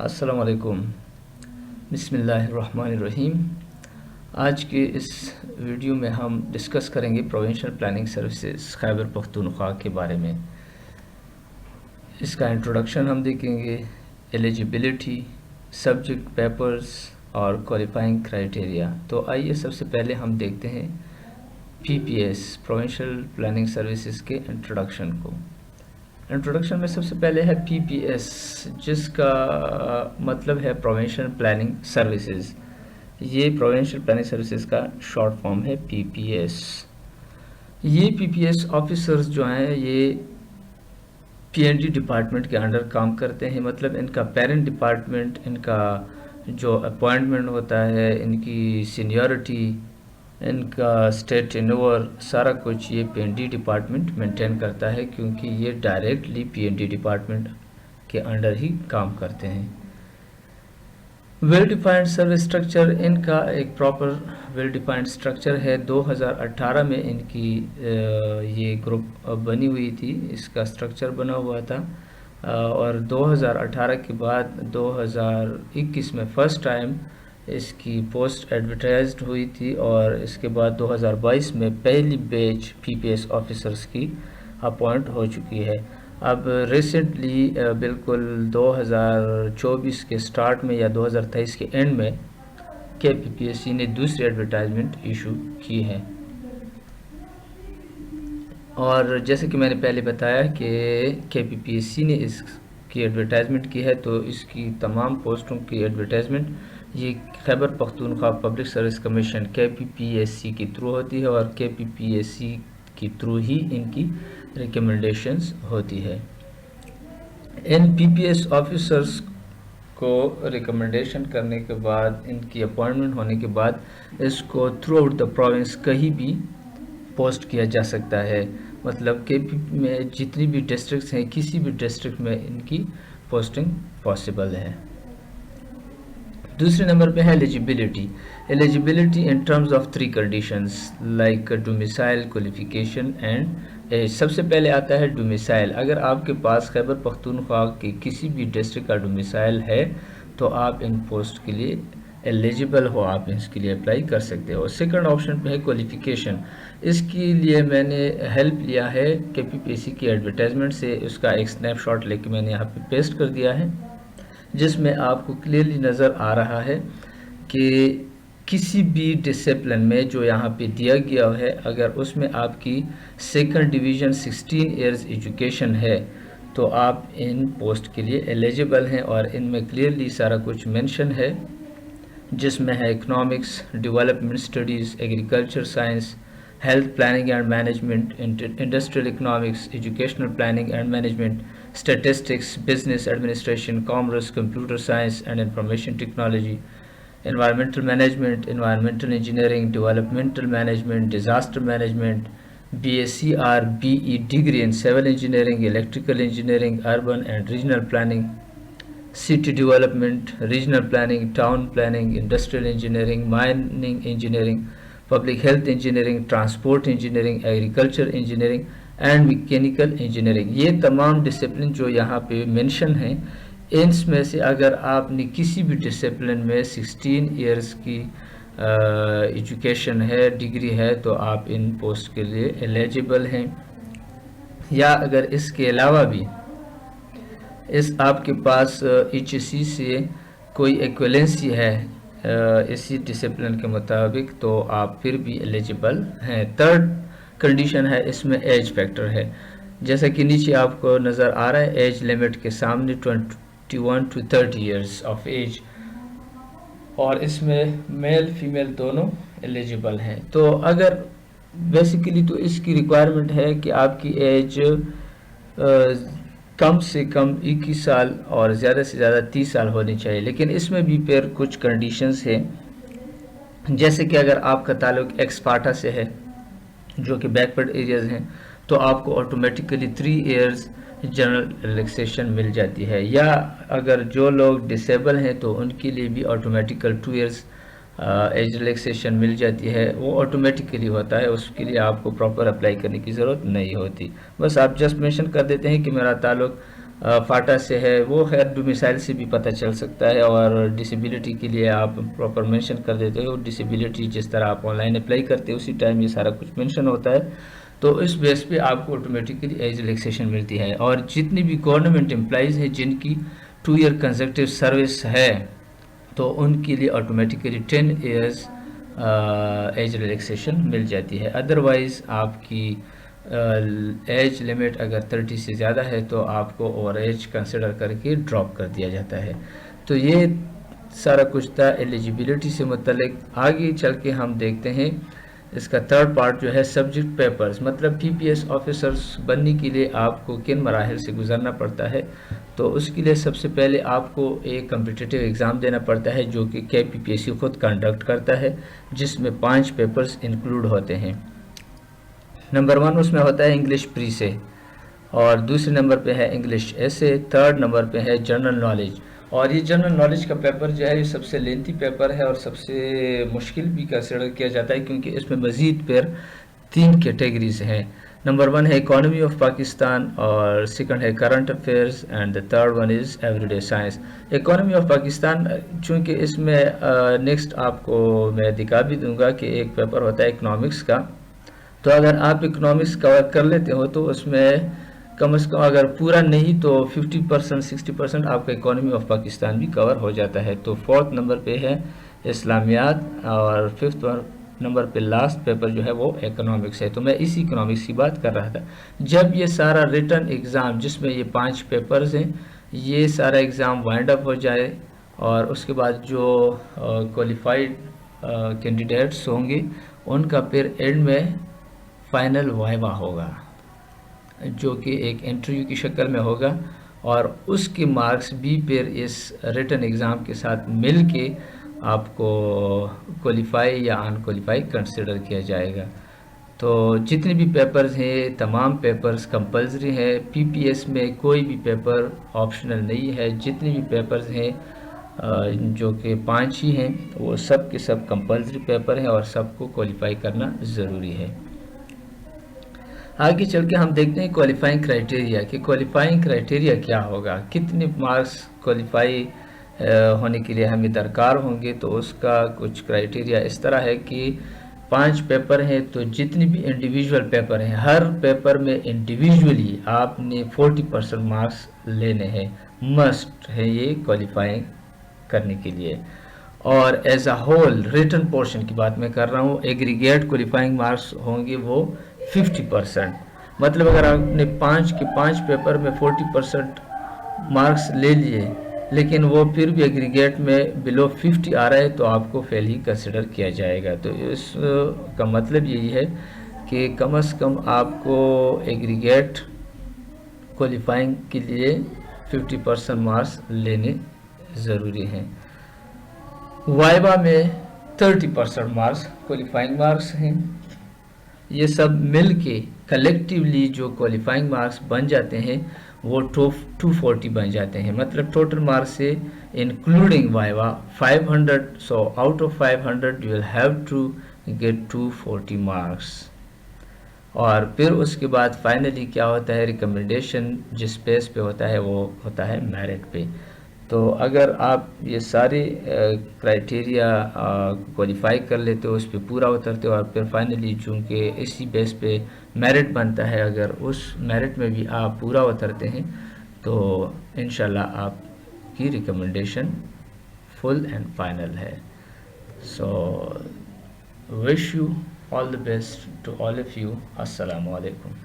السلام علیکم، بسم اللہ الرحمن الرحیم۔ آج کے اس ویڈیو میں ہم ڈسکس کریں گے provincial planning services Khyber Pakhtunkhwa کے بارے میں۔ اس کا انٹروڈکشن ہم دیکھیں گے، ایلیجیبلٹی، سبجیکٹ پیپرز اور کوالیفائنگ کرائٹیریا۔ تو آئیے سب سے پہلے ہم دیکھتے ہیں P P S provincial planning services کے انٹروڈکشن کو۔ انٹروڈکشن میں سب سے پہلے ہے پی پی ایس، جس کا مطلب ہے پروونشل پلاننگ سروسز۔ یہ پروونشل پلاننگ سروسز کا شارٹ فارم ہے پی پی ایس۔ یہ پی پی ایس آفیسرز جو ہیں یہ پی این ڈی ڈپارٹمنٹ کے انڈر کام کرتے ہیں، مطلب ان کا پیرنٹ ڈپارٹمنٹ، ان کا جو اپوائنٹمنٹ ہوتا ہے، ان کی سینیورٹی، ان کا اسٹیٹ ٹرنوور، سارا کچھ یہ پی این ڈی ڈپارٹمنٹ مینٹین کرتا ہے، کیونکہ یہ ڈائریکٹلی پی این ڈی ڈپارٹمنٹ کے انڈر ہی کام کرتے ہیں۔ ویل ڈیفائنڈ سروس اسٹرکچر، ان کا ایک پراپر ویل ڈیفائنڈ اسٹرکچر ہے۔ 2018 میں ان کی یہ گروپ بنی ہوئی تھی، اس کا اسٹرکچر بنا ہوا تھا، اور 2018 کے بعد 2021 میں فرسٹ ٹائم اس کی پوسٹ ایڈورٹائزڈ ہوئی تھی، اور اس کے بعد 2022 میں پہلی بیچ پی پی ایس آفیسرز کی اپوائنٹ ہو چکی ہے۔ اب ریسنٹلی بالکل 2024 کے سٹارٹ میں یا 2023 کے اینڈ میں کے پی پی ایس سی نے دوسری ایڈورٹائزمنٹ ایشو کی ہے، اور جیسے کہ میں نے پہلے بتایا کہ کے پی پی ایس سی نے اس کی ایڈورٹائزمنٹ کی ہے، تو اس کی تمام پوسٹوں کی ایڈورٹائزمنٹ یہ Khyber Pakhtunkhwa public service commission کے پی پی ایس سی کے تھرو ہوتی ہے، اور کے پی پی ایس سی کی تھرو ہی ان کی ریکمنڈیشنز ہوتی ہے۔ ان پی پی ایس آفیسرز کو ریکمنڈیشن کرنے کے بعد، ان کی اپوائنٹمنٹ ہونے کے بعد، اس کو تھرو آؤٹ دا پروونس کہیں بھی پوسٹ کیا جا سکتا ہے، مطلب کہ میں جتنی بھی ڈسٹرکٹس ہیں، کسی بھی ڈسٹرکٹ میں ان کی پوسٹنگ پاسبل ہے۔ دوسرے نمبر پہ ہے eligibility. Eligibility in terms of 3 conditions like domicile, qualification and age. سب سے پہلے آتا ہے ڈومیسائل۔ اگر آپ کے پاس خیبر پختونخوا کے کسی بھی ڈسٹرکٹ کا ڈومیسائل ہے تو آپ ان پوسٹ کے لیے ایلیجیبل ہو، آپ اس کے لیے اپلائی کر سکتے ہو۔ سیکنڈ آپشن پہ ہے کوالیفیکیشن۔ اس کے لیے میں نے ہیلپ لیا ہے کے پی پی ایس سی کی ایڈورٹائزمنٹ سے، اس کا ایک سنیپ شاٹ لے کے میں نے یہاں پہ پیسٹ کر دیا ہے، جس میں آپ کو کلیئرلی نظر آ رہا ہے کہ کسی بھی ڈسپلن میں جو یہاں پہ دیا گیا ہے، اگر اس میں آپ کی سیکنڈ ڈویژن 16 ایئرز ایجوکیشن ہے تو آپ ان پوسٹ کے لیے ایلیجیبل ہیں، اور ان میں کلیئرلی سارا کچھ مینشن ہے، جس میں ہے economics, development studies, agriculture science, health planning and management, industrial economics, educational planning and management, statistics, business administration, commerce, computer science and information technology, environmental management, environmental engineering, developmental management, disaster management, B S C R B E degree in civil engineering, electrical engineering, urban and regional planning, city development, regional planning, town planning, industrial engineering, mining engineering, public health engineering, transport engineering, agriculture engineering and mechanical engineering. یہ تمام discipline جو یہاں پہ mention ہیں، ان میں سے اگر آپ نے کسی بھی ڈسپلن میں 16 ایئرز کی ایجوکیشن ہے، ڈگری ہے، تو آپ ان پوسٹ کے لیے ایلیجیبل ہیں۔ یا اگر اس کے علاوہ بھی آپ کے پاس ایچ ایس سی سے کوئی ایکویلنسی ہے اسی ڈسپلن کے مطابق، تو آپ پھر بھی ایلیجیبل ہیں۔ تھرڈ کنڈیشن ہے، اس میں ایج فیکٹر ہے، جیسا کہ نیچے آپ کو نظر آ رہا ہے، ایج لیمٹ کے سامنے 21 to 30 ایئرز آف ایج، اور اس میں میل فیمیل دونوں ایلیجیبل ہیں۔ تو اگر بیسیکلی تو اس کی ریکوائرمنٹ ہے کہ آپ کی ایج کم سے کم 21 سال اور زیادہ سے زیادہ 30 سال ہونی چاہیے، لیکن اس میں بھی پھر کچھ کنڈیشنز ہیں، جیسے کہ اگر آپ کا تعلق ایکسپارٹا سے ہے جو کہ بیکورڈ ایریاز ہیں، تو آپ کو آٹومیٹیکلی 3 ایئرز جنرل ریلیکسیشن مل جاتی ہے، یا اگر جو لوگ ڈسیبل ہیں تو ان کے لیے بھی آٹومیٹیکل 2 ایئرز ایج ریلیکسیشن مل جاتی ہے۔ وہ آٹومیٹیکلی ہوتا ہے، اس کے لیے آپ کو پراپر اپلائی کرنے کی ضرورت نہیں ہوتی، بس آپ جسٹ مینشن کر دیتے ہیں کہ میرا تعلق فاٹا سے ہے، وہ خیر ڈومیسائل سے بھی پتہ چل سکتا ہے، اور ڈسیبلٹی کے لیے آپ پراپر مینشن کر دیتے ہو، ڈسیبلٹی جس طرح آپ آن لائن اپلائی کرتے ہیں اسی ٹائم یہ سارا کچھ مینشن ہوتا ہے، تو اس بیس پہ آپ کو آٹومیٹکلی ایج ریلیکسیشن ملتی ہے. اور جتنی بھی گورنمنٹ امپلائیز ہیں جن کی 2 ایئر کنزیکٹیو سروس ہے تو ان کے لیے آٹومیٹکلی 10 ایئرز ایج ریلیکسیشن مل جاتی ہے. ادروائز آپ کی ایج لمٹ اگر 30 سے زیادہ ہے تو آپ کو اوور ایج کنسیڈر کر کے ڈراپ کر دیا جاتا ہے. تو یہ سارا کچھ تھا ایلیجیبلٹی سے متعلق. آگے چل کے ہم دیکھتے ہیں اس کا تھرڈ پارٹ جو ہے سبجیکٹ پیپرز، مطلب ٹی پی ایس آفیسرز بننے کے لیے آپ کو کن مراحل سے گزرنا پڑتا ہے. تو اس کے لیے سب سے پہلے آپ کو ایک کمپٹیٹیو ایگزام دینا پڑتا ہے جو کہ کے پی پی ایس سی خود کنڈکٹ کرتا ہے، جس میں 5 پیپرز انکلوڈ ہوتے ہیں. نمبر 1 اس میں ہوتا ہے انگلش پری سے، اور دوسرے نمبر پہ ہے انگلش ایسے، تھرڈ نمبر پہ ہے جنرل نالج. اور یہ جنرل نالج کا پیپر جو ہے یہ سب سے لینتھی پیپر ہے اور سب سے مشکل بھی کنسیڈر کیا جاتا ہے، کیونکہ اس میں مزید پھر 3 کیٹیگریز ہیں. نمبر 1 ہے اکانومی آف پاکستان، اور سیکنڈ ہے current affairs, and the third one is every day science. Economy of Pakistan چونکہ اس میں نیکسٹ آپ کو میں دکھا بھی دوں گا کہ ایک پیپر ہوتا ہے اکنامکس کا، تو اگر آپ اکنامکس کور کر لیتے ہو تو اس میں کم از کم اگر پورا نہیں تو 50% 60% آپ کا اکانومی آف پاکستان بھی کور ہو جاتا ہے. تو 4th نمبر پہ ہے اسلامیات، اور 5th نمبر پہ لاسٹ پیپر جو ہے وہ اکنامکس ہے. تو میں اسی اکنامکس کی بات کر رہا تھا. جب یہ سارا ریٹن ایگزام جس میں یہ 5 پیپرز ہیں یہ سارا ایگزام وائنڈ اپ ہو جائے، اور اس کے بعد جو کوالیفائڈ کینڈیڈیٹس ہوں گے ان کا پھر اینڈ میں فائنل وائوا ہوگا جو کہ ایک انٹرویو کی شکل میں ہوگا، اور اس کے مارکس بھی پھر اس ریٹن ایگزام کے ساتھ مل کے آپ کو کوالیفائی یا ان کوالیفائی کنسیڈر کیا جائے گا. تو جتنے بھی پیپرز ہیں تمام پیپرز کمپلسری ہیں. پی پی ایس میں کوئی بھی پیپر آپشنل نہیں ہے. جتنے بھی پیپرز ہیں جو کہ 5 ہی ہیں وہ سب کے سب کمپلسری پیپر ہیں اور سب کو کوالیفائی کرنا ضروری ہے. آگے چل کے ہم دیکھتے ہیں کوالیفائنگ کرائٹیریا کہ کوالیفائنگ کرائٹیریا کیا ہوگا، کتنے مارکس کوالیفائی ہونے کے لیے ہمیں درکار ہوں گے. تو اس کا کچھ کرائٹیریا اس طرح ہے کہ 5 پیپر ہیں تو جتنی بھی انڈیویجول پیپر ہیں ہر پیپر میں انڈیویجولی آپ نے 40% مارکس لینے ہیں، مسٹ ہے یہ کوالیفائنگ کرنے کے لیے. اور as a whole return portion کی بات میں کر رہا ہوں، ایگریگیٹ کوالیفائنگ مارکس ہوں گے وہ 50%. مطلب اگر آپ نے 5 کے 5 پیپر میں 40% مارکس لے لیے لیکن وہ پھر بھی ایگریگیٹ میں بلو 50 آ رہا ہے تو آپ کو فیل ہی کنسیڈر کیا جائے گا. تو اس کا مطلب یہی ہے کہ کم از کم آپ کو ایگریگیٹ کوالیفائنگ کے لیے 50% مارکس لینے ضروری ہیں. وائبا میں 30% مارکس کوالیفائنگ مارکس ہیں. یہ سب مل کے کلیکٹیولی جو کوالیفائنگ مارکس بن جاتے ہیں وہ 240 بن جاتے ہیں. مطلب ٹوٹل مارکس سے including viva 500. So out of 500 you will have to get 240 marks. اور پھر اس کے بعد فائنلی کیا ہوتا ہے، ریکمنڈیشن جس بیس پہ ہوتا ہے وہ ہوتا ہے میرٹ پہ. تو اگر آپ یہ سارے کرائٹیریا کوالیفائی کر لیتے ہو، اس پہ پورا اترتے ہو، اور پھر فائنلی چونکہ اسی بیس پہ میرٹ بنتا ہے، اگر اس میرٹ میں بھی آپ پورا اترتے ہیں تو انشاءاللہ آپ کی ریکمنڈیشن فل اینڈ فائنل ہے. سو wish you all the best to all of you. Assalamu alaikum.